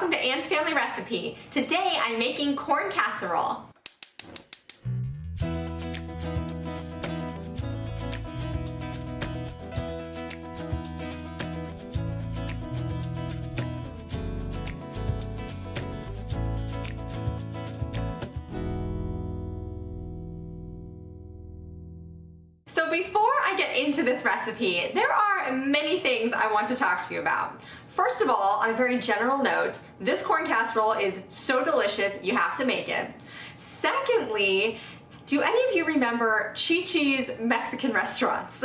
welcome to Anne's Family Recipe. Today I'm making corn casserole. So before I get into this recipe, there are many things I want to talk to you about. First of all, on a very general note, this corn casserole is so delicious, you have to make it. Secondly, do any of you remember Chi-Chi's Mexican restaurants?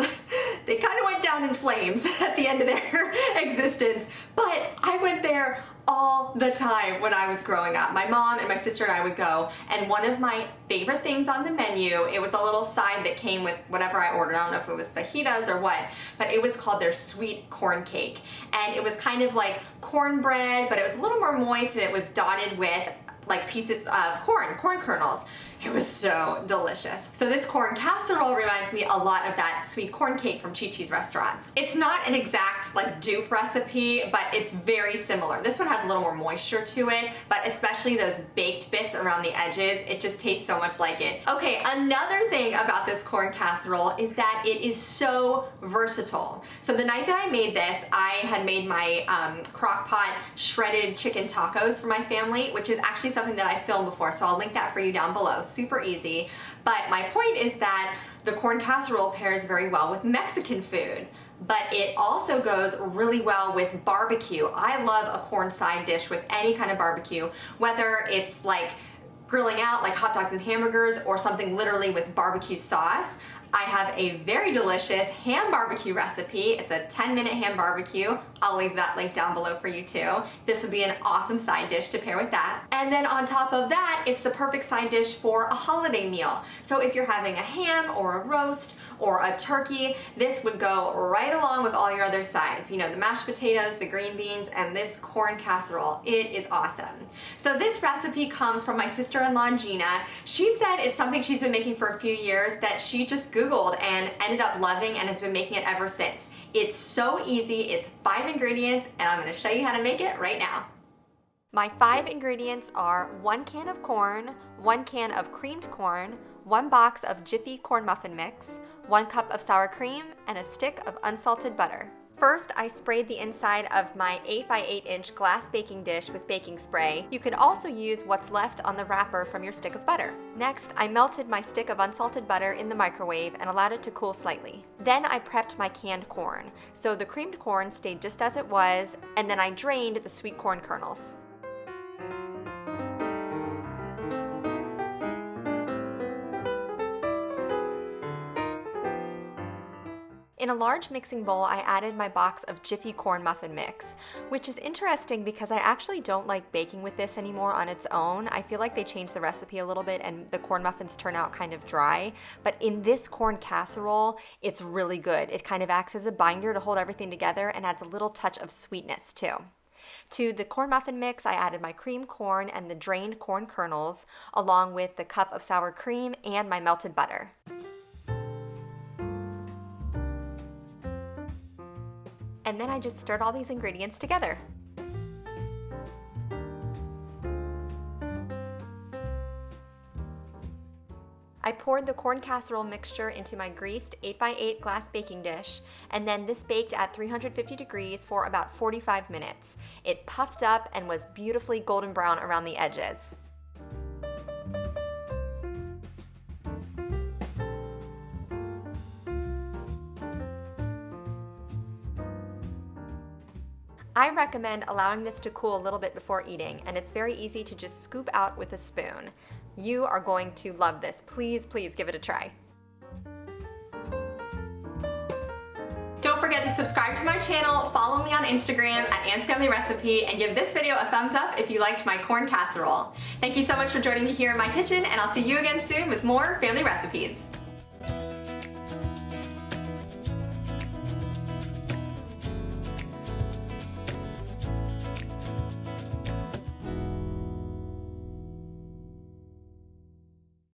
They kind of went down in flames at the end of their existence, but I went there all the time when I was growing up. My mom and my sister and I would go, and one of my favorite things on the menu, it was a little side that came with whatever I ordered. I don't know if it was fajitas or what, but it was called their sweet corn cake. And it was kind of like cornbread, but it was a little more moist and it was dotted with like pieces of corn kernels. It was so delicious. So this corn casserole reminds me a lot of that sweet corn cake from Chi-Chi's restaurants. It's not an exact like dupe recipe, but it's very similar. This one has a little more moisture to it, but especially those baked bits around the edges, it just tastes so much like it. Okay, another thing about this corn casserole is that it is so versatile. So the night that I made this, I had made my crock pot shredded chicken tacos for my family, which is actually something that I filmed before, so I'll link that for you down below. Super easy. But my point is that the corn casserole pairs very well with Mexican food, but it also goes really well with barbecue. I love a corn side dish with any kind of barbecue, whether it's like grilling out like hot dogs and hamburgers or something literally with barbecue sauce. I have a very delicious ham barbecue recipe. It's a 10-minute ham barbecue. I'll leave that link down below for you too. This would be an awesome side dish to pair with that. And then on top of that, it's the perfect side dish for a holiday meal. So if you're having a ham or a roast or a turkey, this would go right along with all your other sides. You know, the mashed potatoes, the green beans, and this corn casserole. It is awesome. So this recipe comes from my sister-in-law, Gina. She said it's something she's been making for a few years that she just Googled and ended up loving and has been making it ever since. It's so easy. It's 5 ingredients, and I'm going to show you how to make it right now. My 5 ingredients are 1 can of corn, 1 can of creamed corn, 1 box of Jiffy corn muffin mix, 1 cup of sour cream, and a stick of unsalted butter. First, I sprayed the inside of my 8x8-inch glass baking dish with baking spray. You can also use what's left on the wrapper from your stick of butter. Next, I melted my stick of unsalted butter in the microwave and allowed it to cool slightly. Then I prepped my canned corn. So the creamed corn stayed just as it was, and then I drained the sweet corn kernels. In a large mixing bowl, I added my box of Jiffy corn muffin mix, which is interesting because I actually don't like baking with this anymore on its own. I feel like they changed the recipe a little bit and the corn muffins turn out kind of dry, but in this corn casserole, it's really good. It kind of acts as a binder to hold everything together and adds a little touch of sweetness too. To the corn muffin mix, I added my creamed corn and the drained corn kernels, along with the cup of sour cream and my melted butter. And then I just stirred all these ingredients together. I poured the corn casserole mixture into my greased 8x8 glass baking dish, and then this baked at 350 degrees for about 45 minutes. It puffed up and was beautifully golden brown around the edges. I recommend allowing this to cool a little bit before eating, and it's very easy to just scoop out with a spoon. You are going to love this. Please, please give it a try. Don't forget to subscribe to my channel, follow me on Instagram at Anne's Family Recipe, and give this video a thumbs up if you liked my corn casserole. Thank you so much for joining me here in my kitchen, and I'll see you again soon with more family recipes.